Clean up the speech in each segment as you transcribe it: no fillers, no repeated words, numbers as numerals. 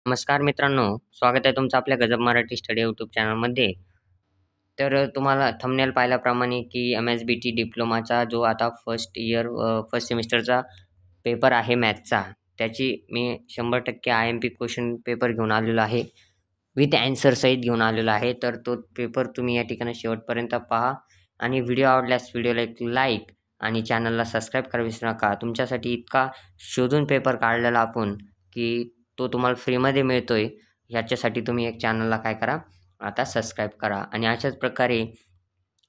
नमस्कार मित्रांनो, स्वागत आहे तुमचं आपल्या गजब मराठी स्टडी यूट्यूब चॅनलमध्ये. तुम्हाला थंबनेल पाहिल्याप्रमाणे की MSBT डिप्लोमाचा जो आता फर्स्ट सेमिस्टरचा पेपर आहे मॅथ्सचा, त्याची मी 100% IMP क्वेश्चन पेपर घेऊन आलेलो आहे. विथ ॲन्सरसहित घेऊन आलेलो आहे. तर तो पेपर तुम्ही या ठिकाणी शेवटपर्यंत पहा आणि व्हिडिओ आवडल्यास व्हिडिओला एक लाईक आणि चॅनलला सबस्क्राईब करायला विसरू नका. तुमच्यासाठी इतका शोधून पेपर काढलेला आपण की तो तुम्हाला फ्रीमध्ये मिळतोय. ह्याच्यासाठी तुम्ही एक चॅनलला काय करा, आता सबस्क्राईब करा आणि अशाच प्रकारे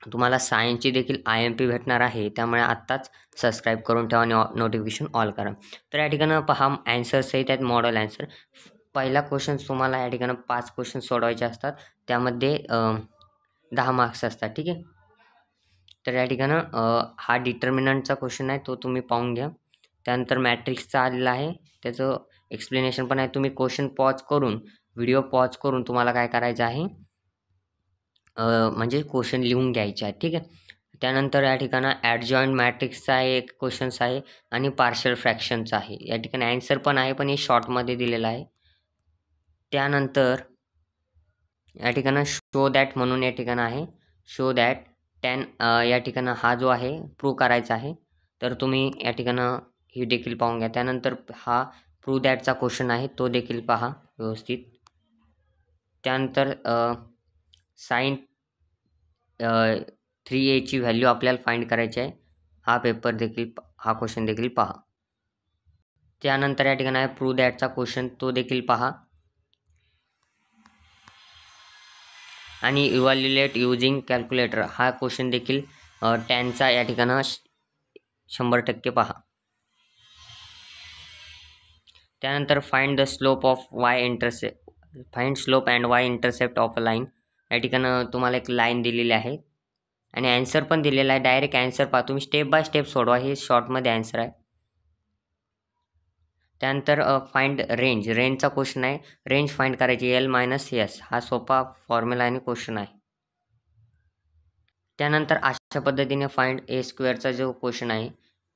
तुम्हाला सायन्सची देखील IMP भेटणार आहे. त्यामुळे आत्ताच सबस्क्राईब करून ठेवा आणि नोटिफिकेशन ऑल करा. तर या ठिकाणी पहा ॲन्सरसहित आहेत मॉडेल ॲन्सर. पहिला क्वेश्चन तुम्हाला या ठिकाणी 5 क्वेश्चन सोडवायचे असतात. त्यामध्ये 10 मार्क्स असतात. ठीक आहे. तर या ठिकाणी हा डिटर्मिनंटचा क्वेश्चन आहे, तो तुम्ही पाहून घ्या. त्यानंतर मॅट्रिक्सचा आलेला आहे, त्याचं एक्सप्लेनेशन पण आहे. तुम्ही क्वेश्चन पॉज करून, व्हिडिओ पॉज करून तुम्हाला काय करायचं आहे, म्हणजे क्वेश्चन लिहून घ्यायचे आहे. ठीक आहे. त्यानंतर या ठिकाणी ॲडजॉइंट मॅट्रिक्सचा एक क्वेश्चन्स आहे आणि पार्शियल फ्रॅक्शनचा आहे. या ठिकाणी ॲन्सर पण आहे, पण हे शॉर्टमध्ये दिलेलं आहे. त्यानंतर या ठिकाणी शो दॅट म्हणून या ठिकाणी आहे, शो दॅट 10 या ठिकाणी हा जो आहे प्रूव्ह करायचा आहे. तर तुम्ही या ठिकाणी हे देखील पाहून घ्या. त्यानंतर हा प्रूव्ह दॅटचा क्वेश्चन आहे, तो देखील पहा व्यवस्थित. त्यानंतर साइन 3a ची व्हॅल्यू आपल्याला फाइंड करायची आहे. हा क्वेश्चन देखील पहा. त्यानंतर या ठिकाणी आहे प्रूव्ह दॅटचा क्वेश्चन, तो देखील पहा आणि इव्हॅल्युएट युजिंग कॅल्क्युलेटर हा क्वेश्चन देखील 10चा या ठिकाणी 100% पहा. त्यानंतर find the slope of find slope and y intercept of a line. या ठिकाणी तुम्हाला एक लाईन दिलेली आहे आणि ॲन्सर पण दिलेला आहे. डायरेक्ट ॲन्सर पहा, तुम्ही स्टेप बाय स्टेप सोडवा, हे शॉर्टमध्ये ॲन्सर आहे. त्यानंतर फाइंड रेंजचा क्वेश्चन आहे. रेंज फाइंड करायची L-S, हा सोपा फॉर्म्युला आणि क्वेश्चन आहे. त्यानंतर अशा पद्धतीने फाइंड A² जो क्वेश्चन आहे,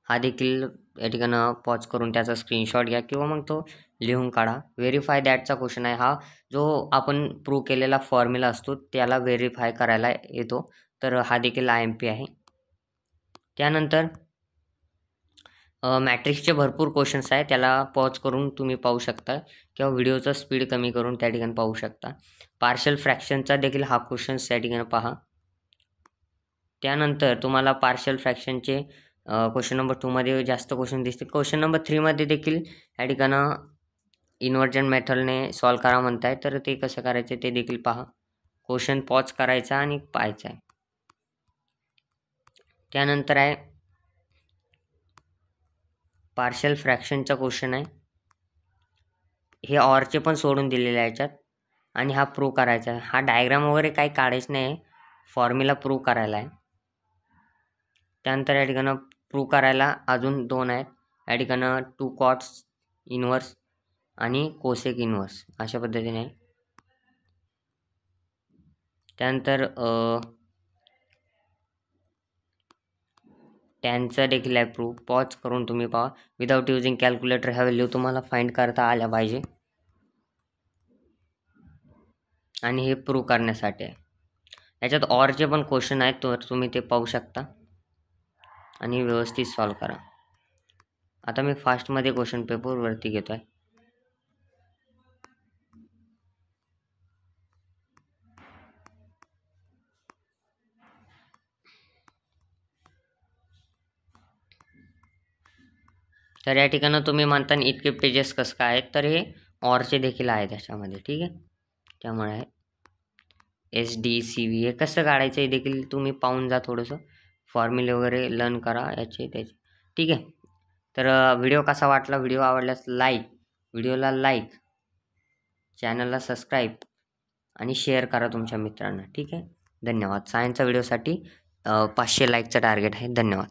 हा देखील या ठिकाणी पॉज करून त्याचा स्क्रीनशॉट घ्या किंवा मग तो लिहून काढा. व्हेरीफाय दॅटचा क्वेश्चन आहे. हा जो आपण प्रूव्ह केलेला फॉर्म्युला असतो त्याला व्हेरीफाय करायला येतो. तर हा देखील IMP आहे. त्यानंतर मॅट्रिक्सचे भरपूर क्वेश्चन्स आहे, त्याला पॉज करून तुम्ही पाहू शकता किंवा व्हिडिओचा स्पीड कमी करून त्या ठिकाणी पाहू शकता. पार्शियल फ्रॅक्शनचा देखील हा क्वेश्चन्स या ठिकाणी पहा. त्यानंतर तुम्हाला पार्शियल फ्रॅक्शनचे क्वेश्चन नंबर 2 मध्ये जास्त क्वेश्चन दिसते. क्वेश्चन नंबर 3 मध्ये देखील या ठिकाणी इन्व्हर्जन मेथडने सॉल्व करा म्हणताय, तर ते कसं करायचं ते देखील पहा. क्वेश्चन पॉज करायचा आणि पाहायचा आहे. त्यानंतर आहे पार्शियल फ्रॅक्शनचा क्वेश्चन आहे. हे ऑरचे पण सोडून दिलेले आहे याच्यात आणि हा प्रूव्ह करायचा आहे. हा डायग्राम वगैरे काही काढायचं नाही, फॉर्म्युला प्रूव्ह करायला आहे. त्यानंतर या ठिकाणी प्रूव्ह करायला अजून 2 आहेत. या ठिकाणी 2 कॉट्स इन्व्हर्स आणि कोसेक इन्व्हर्स अशा पद्धतीने आहे. त्यानंतर टॅनचा देखील आहे प्रूव्ह. पॉज करून तुम्ही पहा. विदाउट युजिंग कॅल्क्युलेटर ह्या व्हॅल्यू तुम्हाला फाइंड करता आल्या पाहिजे आणि हे प्रूव्ह करण्यासाठी आहे. याच्यात ऑरचे पण क्वेश्चन आहेत, तर तुम्ही ते पाहू शकता आणि व्यवस्थित सॉल्व करा. आता मी फास्टमध्ये क्वेश्चन पेपरवरती घेतो आहे. तर या ठिकाणी तुम्ही म्हणता इतके पेजेस कसं काय आहेत, तर हे ऑरचे देखील आहे त्याच्यामध्ये. ठीक आहे. त्यामुळे आहे SDCV हे कसं काढायचं हे देखील तुम्ही पाहून जा. थोडंसं फॉर्म्युले वगैरे लर्न करा याचे त्याचे. ठीक आहे. तर व्हिडिओ कसा वाटला, व्हिडिओ आवडल्यास व्हिडिओला लाईक, चॅनलला सबस्क्राईब आणि शेअर करा तुमच्या मित्रांना. ठीक आहे. धन्यवाद. सायन्सच्या व्हिडिओसाठी 500 लाईकचं टार्गेट आहे. धन्यवाद.